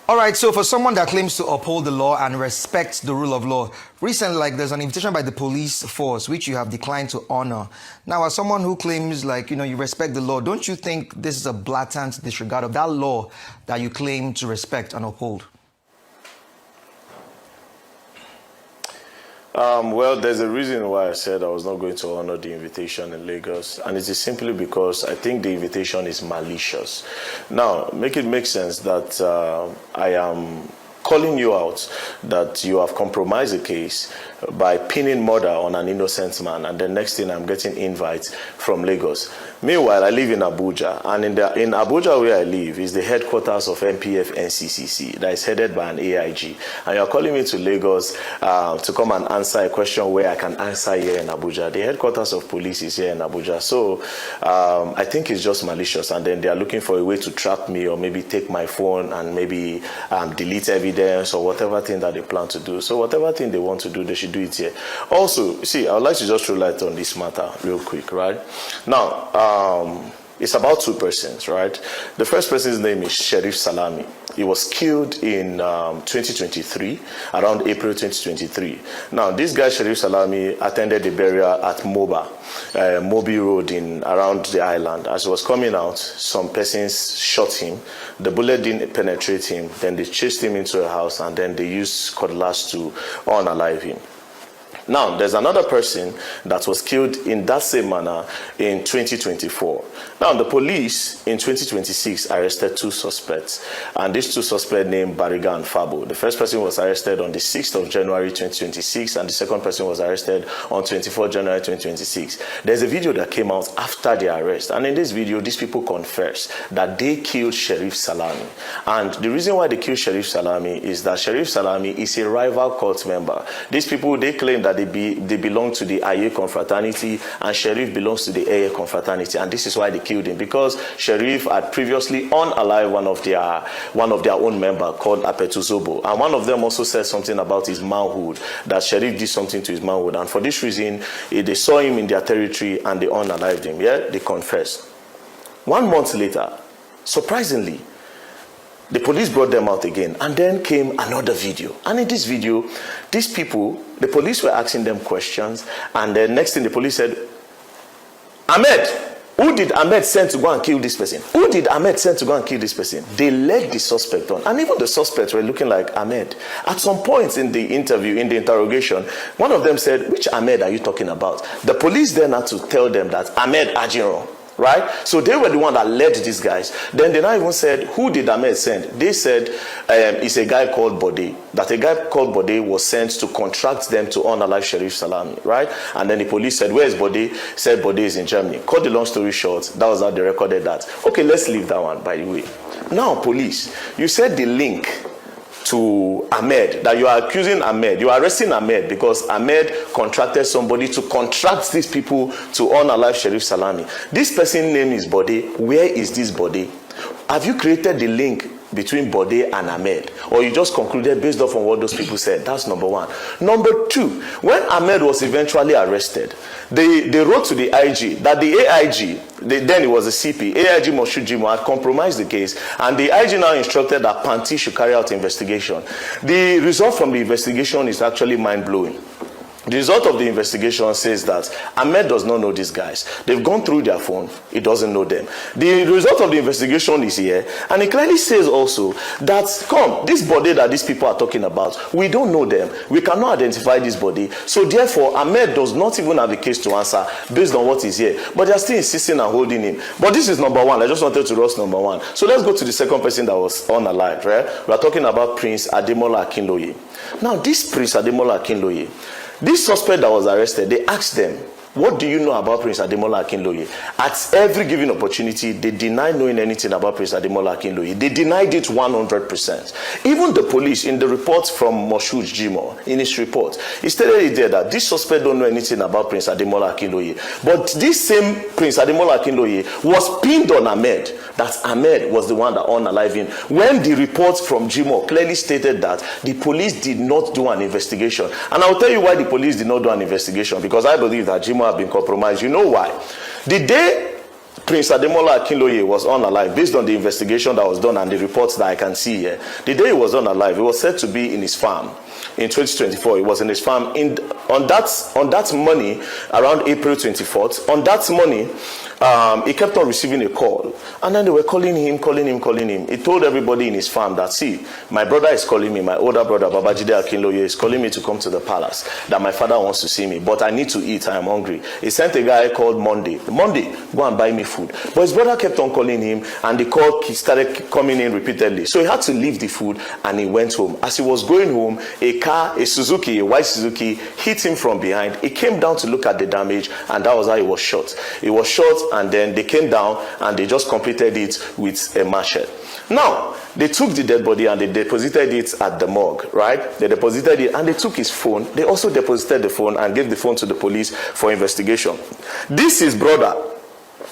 All right, so for someone that claims to uphold the law and respect the rule of law, recently, there's an invitation by the police force, which you have declined to honor. Now, as someone who claims, you respect the law, don't you think this is a blatant disregard of that law that you claim to respect and uphold? Well, there's a reason why I said I was not going to honor the invitation in Lagos, and it is simply because I think the invitation is malicious. Now, make it make sense that I am calling you out that you have compromised the case by pinning murder on an innocent man, and the next thing I'm getting invites from Lagos. Meanwhile, I live in Abuja, and in Abuja where I live is the headquarters of MPF NCCC that is headed by an AIG. And you're calling me to Lagos to come and answer a question where I can answer here in Abuja. The headquarters of police is here in Abuja. So I think it's just malicious, and then they are looking for a way to trap me or maybe take my phone and maybe delete evidence or whatever thing that they plan to do. So whatever thing they want to do, they should do it here. Also, see, I would like to just throw light on this matter real quick, right? Now, it's about two persons, right? The first person's name is Sheriff Salami. He was killed in 2023, around April 2023. Now, this guy, Sheriff Salami, attended the burial at Mobi Road around the island. As he was coming out, some persons shot him. The bullet didn't penetrate him. Then they chased him into a house, and then they used cutlass to unalive him. Now, there's another person that was killed in that same manner in 2024. Now, the police in 2026 arrested two suspects, and these two suspects named Bariga and Fabo. The first person was arrested on the 6th of January 2026, and the second person was arrested on 24th January 2026. There's a video that came out after the arrest, and in this video, these people confess that they killed Sheriff Salami. And the reason why they killed Sheriff Salami is that Sheriff Salami is a rival cult member. These people, they claim that they belong to the Aye confraternity, and Sheriff belongs to the Aye confraternity, and this is why they killed him, because Sheriff had previously unalived one of their own member called Apetuzobo, and one of them also said something about his manhood, that Sheriff did something to his manhood, and for this reason they saw him in their territory and they unalived him. Yeah, they confessed. 1 month later, surprisingly, the police brought them out again, and then came another video. And in this video, these people, the police were asking them questions, and the next thing the police said, Ahmed, who did Ahmed send to go and kill this person? Who did Ahmed send to go and kill this person? They led the suspect on, and even the suspects were looking like Ahmed. At some point in the interview, in the interrogation, one of them said, which Ahmed are you talking about? The police then had to tell them that Ahmed Ajinro. Right? So they were the one that led these guys. Then they now even said, who did Ahmed send? They said it's a guy called Bode. That a guy called Bode was sent to contract them to unalive Sheriff Salami. Right? And then the police said, where is Bode? Said Bode is in Germany. Cut the long story short, that was how they recorded that. Okay, let's leave that one, by the way. Now, police, you said the link to Ahmed, that you are accusing Ahmed, you are arresting Ahmed because Ahmed contracted somebody to contract these people to unalive Sheriff Salami. This person's name is Bode. Where is this Bode? Have you created the link between Bode and Ahmed, or you just concluded based off on what those people said? That's number one. Number two, when Ahmed was eventually arrested, they wrote to the IG that the AIG, then it was the CP, AIG Moshood Jimo, had compromised the case, and the IG now instructed that Panti should carry out investigation. The result from the investigation is actually mind-blowing. The result of the investigation says that Ahmed does not know these guys. They've gone through their phone. He doesn't know them. The result of the investigation is here. And it clearly says also that, this body that these people are talking about, we don't know them. We cannot identify this body. So therefore, Ahmed does not even have a case to answer based on what is here. But they're still insisting and holding him. But this is number one. I just wanted to roast number one. So let's go to the second person that was unalive, right? We are talking about Prince Ademola Akinloye. Now, this Prince Ademola Akinloye, this suspect that was arrested, they asked them, what do you know about Prince Ademola Akinloye? At every given opportunity, they denied knowing anything about Prince Ademola Akinloye. They denied it 100%. Even the police, in the report from Moshood Jimo, in his report, he stated it there that this suspect don't know anything about Prince Ademola Akinloye. But this same Prince Ademola Akinloye was pinned on Ahmed, that Ahmed was the one that unalived him, when the report from Jimo clearly stated that the police did not do an investigation. And I'll tell you why the police did not do an investigation, because I believe that Jimo have been compromised. You know why? The day Prince Ademola Akinloye was unalive, based on the investigation that was done and the reports that I can see here, the day he was unalive, he was said to be in his farm. In 2024, he was in his farm. On that money, around April 24th, on that money, he kept on receiving a call. And then they were calling him. He told everybody in his farm that, see, my brother is calling me, my older brother, Babajide Akinloye, is calling me to come to the palace, that my father wants to see me, but I need to eat, I am hungry. He sent a guy called Monday, go and buy me food. But his brother kept on calling him, and the call started coming in repeatedly. So he had to leave the food, and he went home. As he was going home, a car, a white Suzuki, hit him from behind. He came down to look at the damage, and that was how he was shot. He was shot, and then they came down, and they just completed it with a machete. Now, they took the dead body and they deposited it at the morgue, right? They deposited it and they took his phone. They also deposited the phone and gave the phone to the police for investigation. This is brother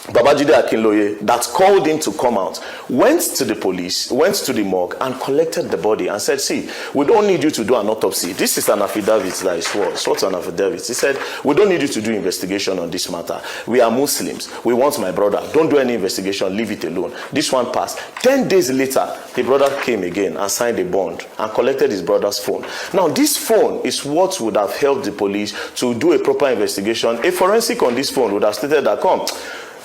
Babajide Akinloye that called him to come out, went to the police, went to the morgue and collected the body and said, see, we don't need you to do an autopsy. This is an affidavit that is false. What's an affidavit? He said, we don't need you to do investigation on this matter. We are Muslims. We want my brother. Don't do any investigation. Leave it alone. This one passed. 10 days later, the brother came again and signed a bond and collected his brother's phone. Now, this phone is what would have helped the police to do a proper investigation. A forensic on this phone would have stated that, come,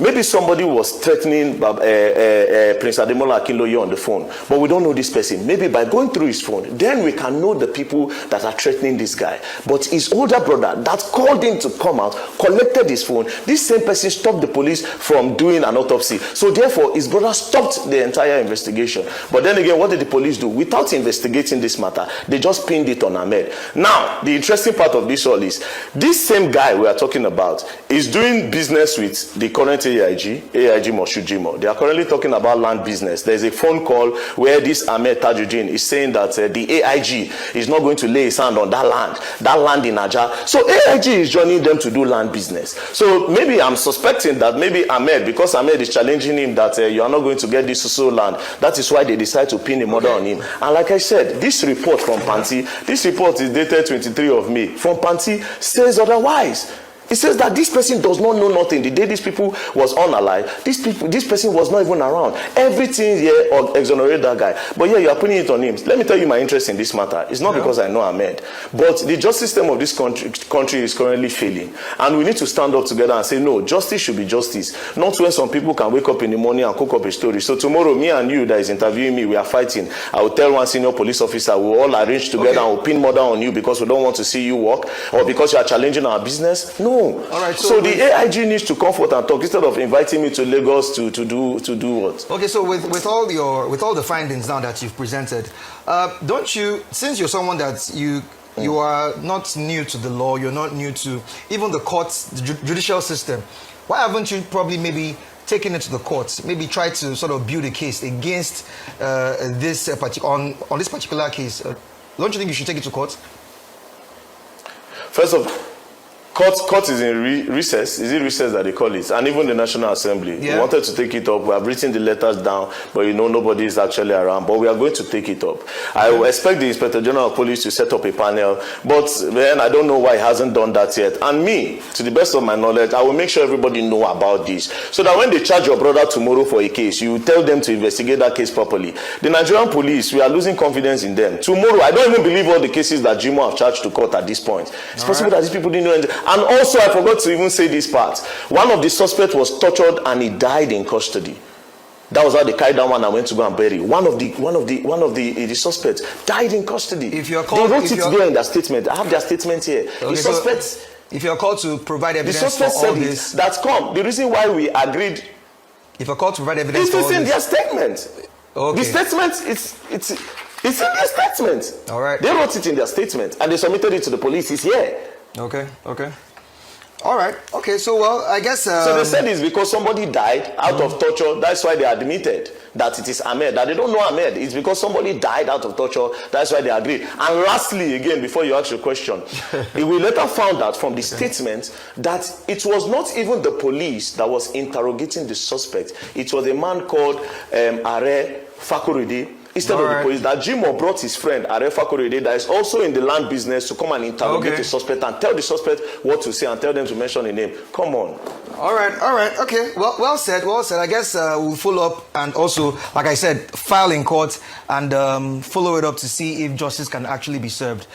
maybe somebody was threatening Prince Ademola Akinloye on the phone, but we don't know this person. Maybe by going through his phone, then we can know the people that are threatening this guy. But his older brother that called him to come out, collected his phone, this same person stopped the police from doing an autopsy. So therefore, his brother stopped the entire investigation. But then again, what did the police do? Without investigating this matter, they just pinned it on Ahmed. Now, the interesting part of this all is, this same guy we are talking about is doing business with the current AIG Moshujimo. They are currently talking about land business. There's a phone call where this Ahmed Tajuddin is saying that the AIG is not going to lay his hand on that land in Aja. So AIG is joining them to do land business. So maybe I'm suspecting that maybe Ahmed, because Ahmed is challenging him that you are not going to get this so land, that is why they decide to pin a murder on him. And like I said, this report from Panti, this report is dated 23 of May, from Panti says otherwise. It says that this person does not know nothing. The day these people was unalive, this person was not even around. Everything here exonerated that guy. But yeah, you are putting it on him. Let me tell you my interest in this matter. It's not because I know Ahmed. But the justice system of this country is currently failing. And we need to stand up together and say, no, justice should be justice. Not when some people can wake up in the morning and cook up a story. So tomorrow, me and you that is interviewing me, we are fighting. I will tell one senior police officer, we will all arrange together and we'll pin murder on you because we don't want to see you work or because you are challenging our business. No. All right, so the AIG needs to come forth and talk instead of inviting me to Lagos to do what? Okay, so with all the findings now that you've presented, don't you, since you're someone that you are not new to the law, you're not new to even the courts, the judicial system, why haven't you probably maybe taken it to the courts, maybe try to sort of build a case against this on this particular case? Don't you think you should take it to court? First of all, Court is in recess. Is it recess that they call it? And even the National Assembly. We wanted to take it up. We have written the letters down, but nobody is actually around. But we are going to take it up. I will expect the Inspector General of Police to set up a panel, but then I don't know why he hasn't done that yet. And me, to the best of my knowledge, I will make sure everybody know about this, so that when they charge your brother tomorrow for a case, you tell them to investigate that case properly. The Nigerian police, we are losing confidence in them. Tomorrow, I don't even believe all the cases that Jimo have charged to court at this point. It's possible that these people didn't know anything. And also, I forgot to even say this part. One of the suspects was tortured and he died in custody. That was how they carried that one and went to go and bury. One of the suspects died in custody. If you're called, they wrote it there in their statement. I have their statement here. Okay, the suspects. So if you're called to provide evidence for all this, that's come. The reason why we agreed. If you're called to provide evidence for all this, it's in their statement. Okay. The statement it's in their statement. All right. They wrote it in their statement and they submitted it to the police. It's here. Okay. All right. Okay, so, well, I guess... so they said it's because somebody died out of torture. That's why they admitted that it is Ahmed. That they don't know Ahmed. It's because somebody died out of torture. That's why they agreed. And lastly, again, before you ask your question, we later found out from the statement that it was not even the police that was interrogating the suspect. It was a man called Are Fakuridi, instead of the police. That Jimo brought his friend Arefa Korede that is also in the land business to come and interrogate the suspect and tell the suspect what to say and tell them to mention a name. Come on. All right, okay. Well said. I guess we'll follow up and also, like I said, file in court and follow it up to see if justice can actually be served.